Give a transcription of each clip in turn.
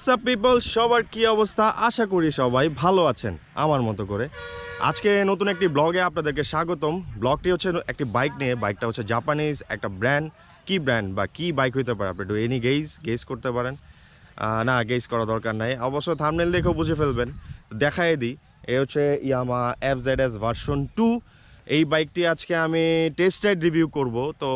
WhatsApp people, সবার কি অবস্থা? আশা করি সবাই ভালো আছেন আমার মতো করে। আজকে নতুন একটি ব্লগে আপনাদেরকে স্বাগতম। ব্লগটি হচ্ছে একটি বাইক নিয়ে। বাইকটা হচ্ছে জাপানিজ একটা ব্র্যান্ড। কি ব্র্যান্ড বা কি বাইক হইতে পারে আপনি একটু এনি গেস করতে পারেন? না, গেস করা দরকার নাই, অবশ্য থাম্বনেল দেখেও বুঝে ফেলবেন। দেখাই দিই, এ হচ্ছে ইয়ামাহা FZS ভার্সন 2। এই বাইকটি আজকে আমি টেস্ট রাইড রিভিউ করব। তো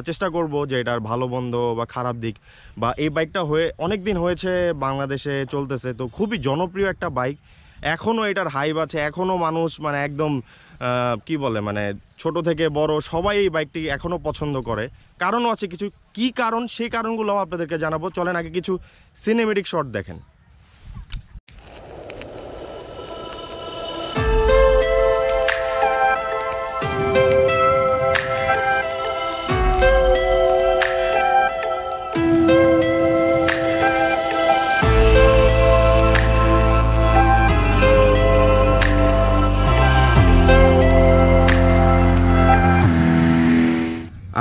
চেষ্টা করব যে এটার ভালো মন্দ বা খারাপ দিক, বা এই বাইকটা অনেক দিন হয়েছে বাংলাদেশে চলতেছে, তো খুবই জনপ্রিয় একটা বাইক। এখনও এটার হাইপ আছে, এখনও মানুষ মানে একদম কি বলে মানে ছোট থেকে বড় সবাই এই বাইকটি এখনও পছন্দ করে। কারণও আছে কিছু, কি কারণ সেই কারণগুলো আপনাদেরকে জানাবো। চলেন আগে কিছু সিনেমেটিক শট দেখেন।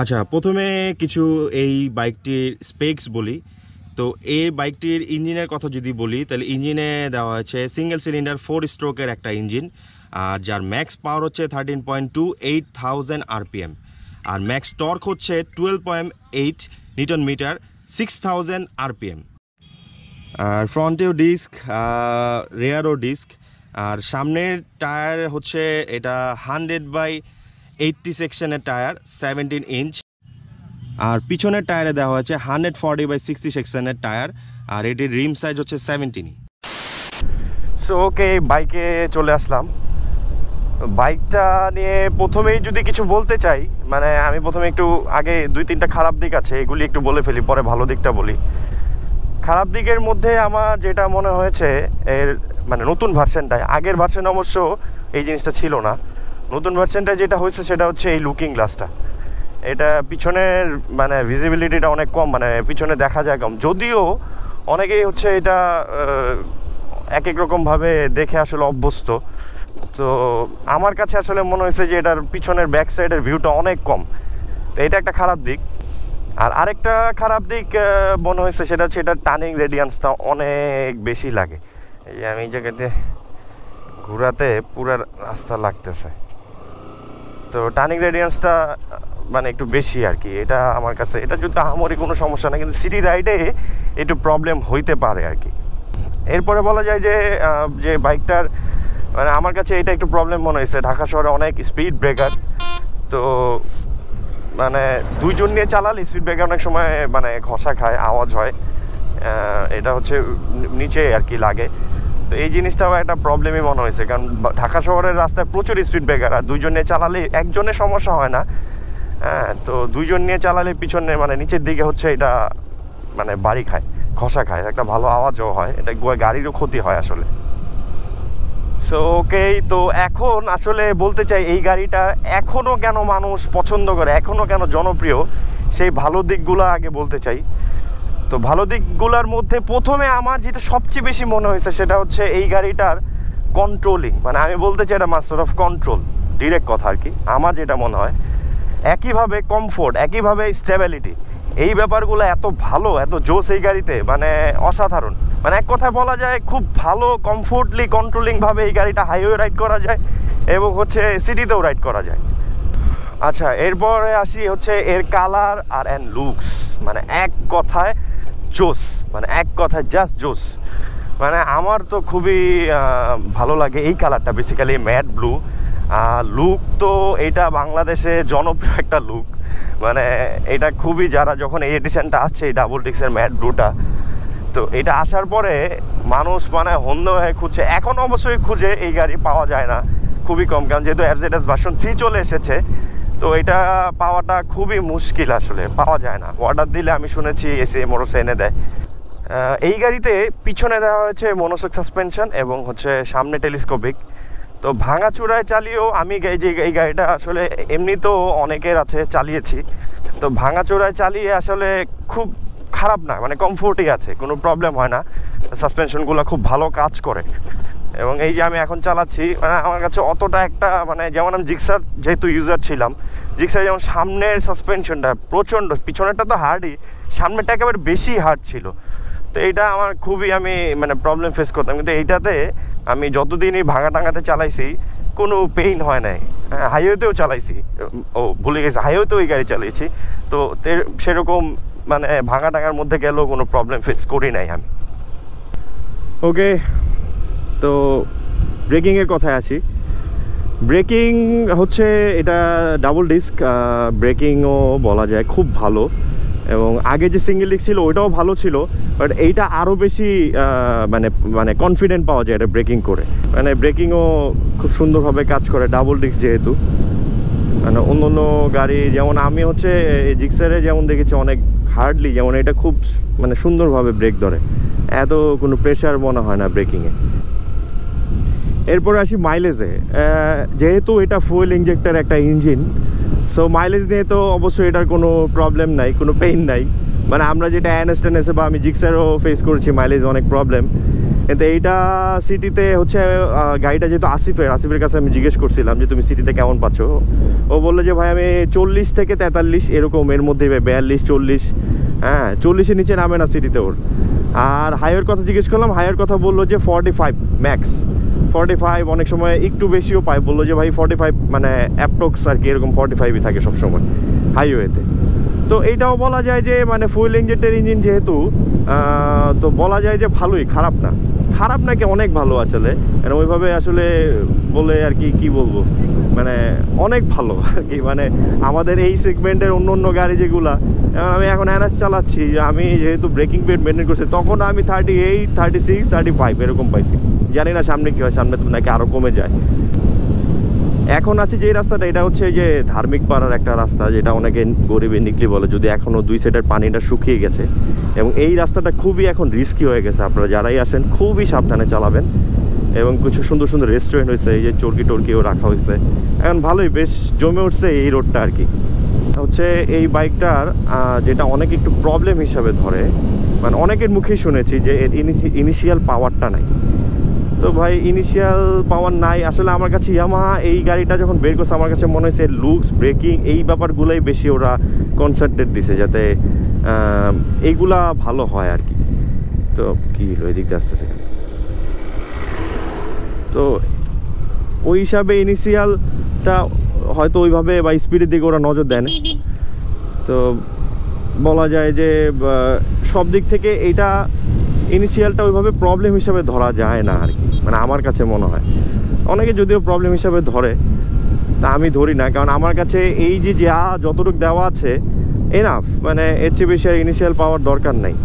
আচ্ছা, প্রথমে কিছু এই বাইকটির স্পেক্স বলি। তো এই বাইকটির ইঞ্জিনের কথা যদি বলি, তাহলে ইঞ্জিনে দেওয়া হয়েছে সিঙ্গেল সিলিন্ডার 4 স্ট্রোকের একটা ইঞ্জিন, আর যার ম্যাক্স পাওয়ার হচ্ছে 13.2 8000 RPM, আর ম্যাক্স টর্ক হচ্ছে 12.8 নিউটন মিটার 6000 RPM। আর ফ্রন্টেও ডিস্ক, রেয়ারও ডিস্ক, আর সামনের টায়ার হচ্ছে এটা 100/80 সেকশনের টায়ার 17 ইঞ্চ, আর পিছনের টায়ারে দেওয়া হয়েছে 140/60 সেকশনের টায়ার, আর এটির রিম সাইজ হচ্ছে 17। সো ওকে, বাইকে চলে আসলাম। বাইকটা নিয়ে প্রথমেই যদি কিছু বলতে চাই, মানে আমি প্রথমে একটু আগে 2-3টা খারাপ দিক আছে, এগুলি একটু বলে ফেলি, পরে ভালো দিকটা বলি। খারাপ দিকের মধ্যে আমার যেটা মনে হয়েছে এর মানে নতুন ভার্সনটায়, আগের ভার্সন অবশ্য এই জিনিসটা ছিল না। নতুন ভার্সনটায় যেটা হয়েছে সেটা হচ্ছে এই লুকিং গ্লাসটা। এটা পিছনের মানে ভিজিবিলিটিটা অনেক কম, মানে পিছনে দেখা যায় কম, যদিও অনেকেই হচ্ছে এটা এক এক রকমভাবে দেখে আসলে অভ্যস্ত। তো আমার কাছে আসলে মনে হয়েছে যে এটার পিছনের ব্যাক সাইডের ভিউটা অনেক কম, তো এটা একটা খারাপ দিক। আর আরেকটা খারাপ দিক মনে হয়েছে সেটা হচ্ছে এটার টার্নিং রেডিয়ান্সটা অনেক বেশি লাগে। এই আমি এই জায়গাতে ঘোরাতে পুরো রাস্তা লাগতেছে, তো টার্নিং রেডিয়ান্সটা মানে একটু বেশি আর কি। এটা আমার কাছে, এটা যদি আহামরি কোনো সমস্যা না, কিন্তু সিটি রাইডে একটু প্রবলেম হইতে পারে আর কি। এরপরে বলা যায় যে বাইকটার মানে আমার কাছে এটা একটু প্রবলেম মনে হয়েছে, ঢাকা শহরে অনেক স্পিড ব্রেকার। তো মানে দুইজন নিয়ে চালালে স্পিড ব্রেকার অনেক সময় মানে ঘষা খায়, আওয়াজ হয়, এটা হচ্ছে নিচে আর কি লাগে। তো এই জিনিসটাও একটা প্রবলেমই মনে হয়েছে, কারণ ঢাকা শহরের রাস্তায় প্রচুর স্পিড ব্রেকার, আর দুইজন নিয়ে চালালে একজনের সমস্যা হয় না, হ্যাঁ, তো দুইজন নিয়ে চালালে পিছনে মানে নিচের দিকে হচ্ছে এটা মানে বাড়ি খায়, ঘষা খায়, একটা ভালো আওয়াজও হয়, এটা গাড়িরও ক্ষতি হয় আসলে। সো ওকে, তো এখন আসলে বলতে চাই এই গাড়িটা এখনও কেন মানুষ পছন্দ করে, এখনও কেন জনপ্রিয়, সেই ভালো দিকগুলো আগে বলতে চাই। তো ভালো দিকগুলোর মধ্যে প্রথমে আমার যেটা সবচেয়ে বেশি মনে হয়েছে সেটা হচ্ছে এই গাড়িটার কন্ট্রোলিং, মানে আমি বলতে চাই এটা মাস্টার অফ কন্ট্রোল, ডিরেক্ট কথা আর কি। আমার যেটা মনে হয় একইভাবে কমফোর্ট, একইভাবে স্টেবিলিটি, এই ব্যাপারগুলো এত ভালো, এত জোস এই গাড়িতে, মানে অসাধারণ। মানে এক কথায় বলা যায় খুব ভালো কমফোর্টলি কন্ট্রোলিংভাবে এই গাড়িটা হাইওয়ে রাইড করা যায় এবং হচ্ছে সিটিতেও রাইড করা যায়। আচ্ছা, এরপরে আসি হচ্ছে এর কালার আর লুকস, মানে এক কথায় জোস, মানে এক কথায় জাস্ট জোস। মানে আমার তো খুবই ভালো লাগে এই কালারটা, বেসিক্যালি ম্যাট ব্লু লুক। তো এটা বাংলাদেশে জনপ্রিয় একটা লুক, মানে এটা খুবই, যারা যখন এই এডিশনটা আসছে এই ডাবল ডিক্সের ম্যাট ব্লুটা, তো এটা আসার পরে মানুষ মানে হন্য হয়ে খুঁজছে। এখন অবশ্যই খুঁজে, এই গাড়ি পাওয়া যায় না, খুবই কম, কারণ যেহেতু FZS ভার্সন 3 চলে এসেছে, তো এটা পাওয়াটা খুবই মুশকিল, আসলে পাওয়া যায় না। অর্ডার দিলে আমি শুনেছি এসে মোটরস এনে দেয়। এই গাড়িতে পিছনে দেওয়া হয়েছে মনোশক সাসপেনশন এবং হচ্ছে সামনে টেলিস্কোপিক। তো ভাঙাচোরায় চালিয়েও আমি এই গাড়িটা আসলে এমনি তো অনেকের আছে, চালিয়েছি, তো ভাঙাচোরায় চালিয়ে আসলে খুব খারাপ না, মানে কমফোর্টই আছে, কোনো প্রবলেম হয় না, সাসপেনশনগুলো খুব ভালো কাজ করে। এবং এই যে আমি এখন চালাচ্ছি, মানে আমার কাছে অতটা একটা মানে, যেমন আমি জিক্সার যেহেতু ইউজার ছিলাম, জিক্সার যেমন সামনের সাসপেনশনটা প্রচণ্ড, পিছনেরটা তো হার্ডই, সামনেরটা একেবারে বেশি হার্ড ছিল। তো এইটা আমার খুবই আমি মানে প্রবলেম ফেস করতাম, কিন্তু এইটাতে আমি যতদিনই ভাঙা টাঙাতে চালাইছি কোনো পেইন হয় নাই। হাইওয়েতেও চালাইছি, ভুলে গেছি, হাইওয়েতেও এই গাড়ি চালিয়েছি, তো সেরকম মানে ভাঙা টাঙার মধ্যে গেলেও কোনো প্রবলেম ফেস করি নাই আমি। ওকে, তো ব্রেকিংয়ের কথায় আসি। ব্রেকিং হচ্ছে এটা ডাবল ডিস্ক ব্রেকিংও বলা যায়, খুব ভালো। এবং আগে যে সিঙ্গেল ডিস্ক ছিল ওইটাও ভালো ছিল, বাট এইটা আরও বেশি মানে মানে কনফিডেন্ট পাওয়া যায় এটা ব্রেকিং করে। মানে ব্রেকিংও খুব সুন্দরভাবে কাজ করে ডাবল ডিস্ক যেহেতু। মানে অন্য অন্য গাড়ি যেমন আমি হচ্ছে জিক্সারে যেমন দেখেছি অনেক হার্ডলি, যেমন এটা খুব মানে সুন্দরভাবে ব্রেক ধরে, এত কোনো প্রেশার মনে হয় না ব্রেকিংয়ে। এরপরে আসি মাইলেজে। যেহেতু এটা ফুয়েল ইঞ্জেক্টার একটা ইঞ্জিন, সো মাইলেজ নিয়ে তো অবশ্যই এটার কোনো প্রবলেম নাই, কোনো পেইন নাই। মানে আমরা যেটা এনএসটেনএসে বা আমি জিক্সারও ফেস করেছি মাইলেজ অনেক প্রবলেম, কিন্তু এইটা সিটিতে হচ্ছে গাড়িটা যেহেতু আসিফের কাছে আমি জিজ্ঞেস করছিলাম যে তুমি সিটিতে কেমন পাচ্ছ। ও বললো যে ভাই আমি 40 থেকে 43 এরকম, এর মধ্যে 42 40, হ্যাঁ 40-এর নিচে নামে না সিটিতে ওর। আর হাইওয়ের কথা জিজ্ঞেস করলাম, হাইওয়ের কথা বললো যে 45 ম্যাক্স, 45, অনেক সময় একটু বেশিও পায়। বললো যে ভাই 45 মানে অ্যাপ্রক্স আর কি, এরকম 45ই থাকে সবসময় হাইওয়েতে। তো এইটাও বলা যায় যে মানে ফুয়েল ইঞ্জেক্টের ইঞ্জিন যেহেতু, তো বলা যায় যে ভালোই, খারাপ না। খারাপ নাকি অনেক ভালো আসলে, মানে ওইভাবে আসলে বলে আর কি কী বলবো, মানে অনেক ভালো আর কি। মানে আমাদের এই সেগমেন্টের অন্য অন্য গাড়ি যেগুলা, আমি এখন এনএস চালাচ্ছি, আমি যেহেতু ব্রেকিং পেড মেনটেন করছি, তখন আমি 38 36 35 এরকম পাইছি। জানি না সামনে কী হয়, সামনে তো নাকি আরও কমে যায়। এখন আছে যে রাস্তাটা, এটা হচ্ছে যে ধার্মিক পাড়ার একটা রাস্তা, যেটা অনেকে গরিবে নিকলি বলে, যদি এখনও 2 সাইডের পানিটা শুকিয়ে গেছে। এবং এই রাস্তাটা খুবই এখন রিস্কি হয়ে গেছে, আপনারা যারাই আসেন খুবই সাবধানে চালাবেন। এবং কিছু সুন্দর সুন্দর রেস্টুরেন্ট হয়েছে, এই যে টর্কিও রাখা হয়েছে, এখন ভালোই বেশ জমে উঠছে এই রোডটা আর কি। হচ্ছে এই বাইকটার যেটা অনেক একটু প্রবলেম হিসাবে ধরে, মানে অনেকের মুখেই শুনেছি যে এর ইনিশিয়াল পাওয়ারটা নাই। তো ভাই ইনিশিয়াল পাওয়ার নাই আসলে আমার কাছে। ইয়ামাহা এই গাড়িটা যখন বের করছে আমার কাছে মনে হয়েছে লুকস, ব্রেকিং, এই ব্যাপারগুলোই বেশি ওরা কনসেন্ট্রেট দিছে, যাতে এইগুলা ভালো হয় আর কি। তো কী হলো, এদিক দিয়ে আসতেছে, তো ওই হিসাবে ইনিশিয়ালটা হয়তো ওইভাবে বা স্পিডের দিকে ওরা নজর দেয় না। তো বলা যায় যে সব দিক থেকে এইটা ইনিশিয়ালটা ওইভাবে প্রবলেম হিসাবে ধরা যায় না আর কি, মানে আমার কাছে মনে হয়। অনেকে যদিও প্রবলেম হিসাবে ধরে, তা আমি ধরি না, কারণ আমার কাছে এই যে যতটুকু দেওয়া আছে এনাফ, মানে এর চেয়ে বেশি আর ইনিশিয়াল পাওয়ার দরকার নাই।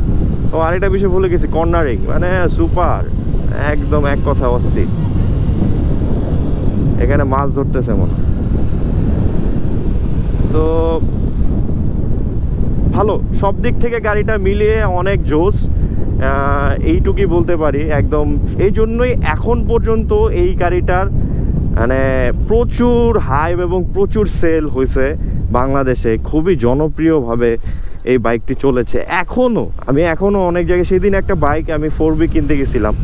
ও আরেকটা বিষয় ভুলে গেছি, কর্নারিং মানে সুপার, একদম এক কথা অস্থির। এখানে মাছ ধরতেছে মনে, তো ভালো সব দিক থেকে গাড়িটা মিলিয়ে অনেক জোস, এইটুকুই বলতে পারি একদম। এই জন্যই এখন পর্যন্ত এই গাড়িটার মানে প্রচুর হাইপ এবং প্রচুর সেল হয়েছে বাংলাদেশে, খুবই জনপ্রিয়ভাবে এই বাইকটি চলেছে আমি এখনও অনেক জায়গায়। সেদিন একটা বাইক আমি 4B কিনতে গেছিলাম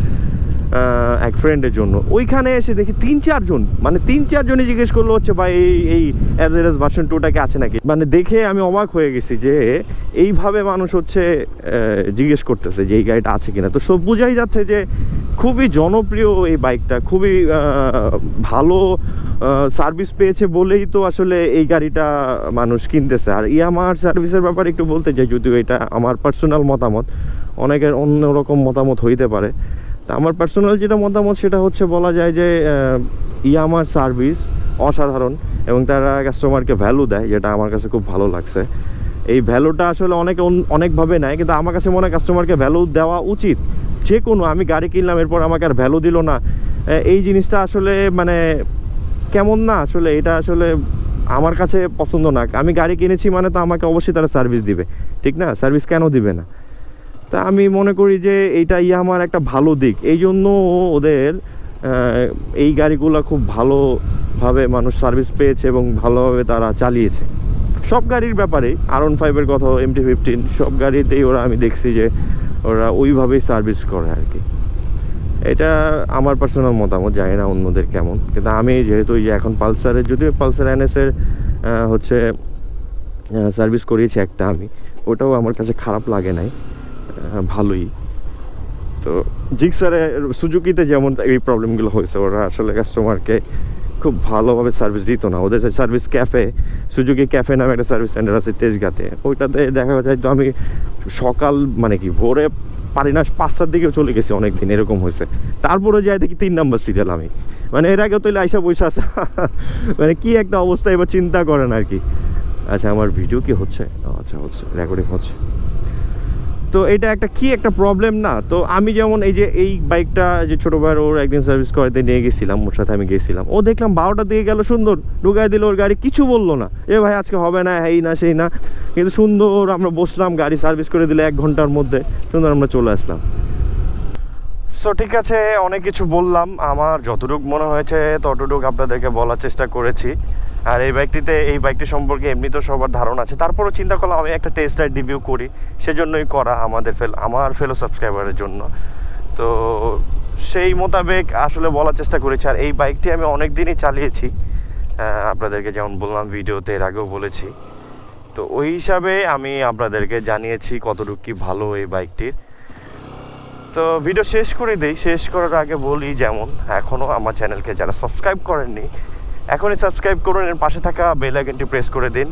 এক ফ্রেন্ডের জন্য, ওইখানে এসে দেখি 3-4 জন, মানে 3-4 জনই জিজ্ঞেস করলো হচ্ছে ভাই এই অ্যাভারেজ ভার্সন 2টাকে আছে নাকি। মানে দেখে আমি অবাক হয়ে গেছি যে এইভাবে মানুষ হচ্ছে জিজ্ঞেস করতেছে যে এই গাড়িটা আছে কিনা। তো সব বোঝাই যাচ্ছে যে খুবই জনপ্রিয় এই বাইকটা, খুবই ভালো সার্ভিস পেয়েছে বলেই তো আসলে এই গাড়িটা মানুষ কিনতেছে। আর ইয়ামাহার সার্ভিসের ব্যাপারে একটু বলতে চাই, যদিও এটা আমার পার্সোনাল মতামত, অনেকের অন্যরকম মতামত হইতে পারে। তা আমার পার্সোনাল যেটা মতামত সেটা হচ্ছে বলা যায় যে ইয়ামাহার সার্ভিস অসাধারণ, এবং তারা কাস্টমারকে ভ্যালু দেয়, যেটা আমার কাছে খুব ভালো লাগছে। এই ভ্যালুটা আসলে অনেকে অনেকভাবে নেয়, কিন্তু আমার কাছে মনে হয় কাস্টমারকে ভ্যালু দেওয়া উচিত। যে কোনো, আমি গাড়ি কিনলাম এরপর আমাকে আর ভ্যালু দিল না, এই জিনিসটা আসলে মানে কেমন না, আসলে এটা আসলে আমার কাছে পছন্দ না। আমি গাড়ি কিনেছি মানে তো আমাকে অবশ্যই তারা সার্ভিস দিবে, ঠিক না? সার্ভিস কেন দিবে না? তা আমি মনে করি যে এইটা ইয়ামাহার একটা ভালো দিক, এই জন্য ওদের এই গাড়িগুলো খুব ভালোভাবে মানুষ সার্ভিস পেয়েছে এবং ভালোভাবে তারা চালিয়েছে। সব গাড়ির ব্যাপারে R15-এর কথা, MT-15 সব গাড়িতেই আমি দেখছি যে ওরা ওইভাবেই সার্ভিস করে আর কি। এটা আমার পার্সোনাল মতামত, জানি না অন্যদের কেমন, কিন্তু আমি যেহেতু এই যে এখন পালসারের, যদিও পালসার NS-এর হচ্ছে সার্ভিস করিয়েছি একটা আমি, ওটাও আমার কাছে খারাপ লাগে নাই, ভালোই। তো জিক্সারে সুজুকিতে যেমন এই প্রবলেমগুলো হয়েছে, ওরা আসলে কাস্টমারকে খুব ভালোভাবে সার্ভিস দিত না। ওদের যে সার্ভিস ক্যাফে, সুজুকি ক্যাফে নামে একটা সার্ভিস সেন্টার আছে তেজগাঁতে, ওইটাতে দেখা যায় তো আমি সকাল মানে কি ভোরে পারি না 5টার দিকেও চলে গেছি, অনেক দিন এরকম হয়েছে। তারপরে যাই দেখি 3 নম্বর সিরিয়াল আমি, মানে এর আগে তো আইসা বসে আছে মানে কি একটা অবস্থা, এবার চিন্তা করেন আর কি। আচ্ছা আমার ভিডিও কি হচ্ছে? আচ্ছা হচ্ছে, রেকর্ডিং হচ্ছে। তো এটা একটা প্রবলেম না? তো আমি যেমন এই বাইকটা যে ছোটো ভাইয়ের ওর একদিন সার্ভিস করাতে নিয়ে গেছিলাম, ওর সাথে আমি গেছিলাম, ও দেখলাম 12টার দিকে গেল, সুন্দর ঢুকাই দিল ওর গাড়ি, কিছু বললো না, এ ভাই আজকে হবে না, এই না সেই না, কিন্তু সুন্দর আমরা বসলাম, গাড়ি সার্ভিস করে দিলে 1 ঘন্টার মধ্যে সুন্দর আমরা চলে আসলাম। সো ঠিক আছে, অনেক কিছু বললাম, আমার যতটুকু মনে হয়েছে ততটুকু আপনাদেরকে বলার চেষ্টা করেছি। আর এই বাইকটি সম্পর্কে এমনি তো সবার ধারণা আছে, তারপরও চিন্তা করলাম আমি একটা টেস্ট রাইড রিভিউ করি, সেজন্যই করা আমার ফেলো সাবস্ক্রাইবারের জন্য। তো সেই মোতাবেক আসলে বলার চেষ্টা করেছি। আর এই বাইকটি আমি অনেক দিনই চালিয়েছি, আপনাদেরকে যেমন বললাম ভিডিওতে এর আগেও বলেছি। তো ওই হিসাবে আমি আপনাদেরকে জানিয়েছি কতটুকু কি ভালো এই বাইকটির। তো ভিডিও শেষ করে দিই, শেষ করার আগে বলি, যেমন এখনও আমার চ্যানেলকে যারা সাবস্ক্রাইব করেননি এখনই সাবস্ক্রাইব করুন, এর পাশে থাকা বেল আইকনটি প্রেস করে দিন।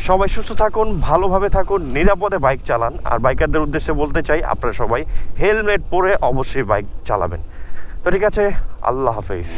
সবাই সুস্থ থাকুন, ভালোভাবে থাকুন, নিরাপদে বাইক চালান। আর বাইকারদের উদ্দেশ্যে বলতে চাই আপনারা সবাই হেলমেট পরে অবশ্যই বাইক চালাবেন। তো ঠিক আছে, আল্লাহ হাফেজ।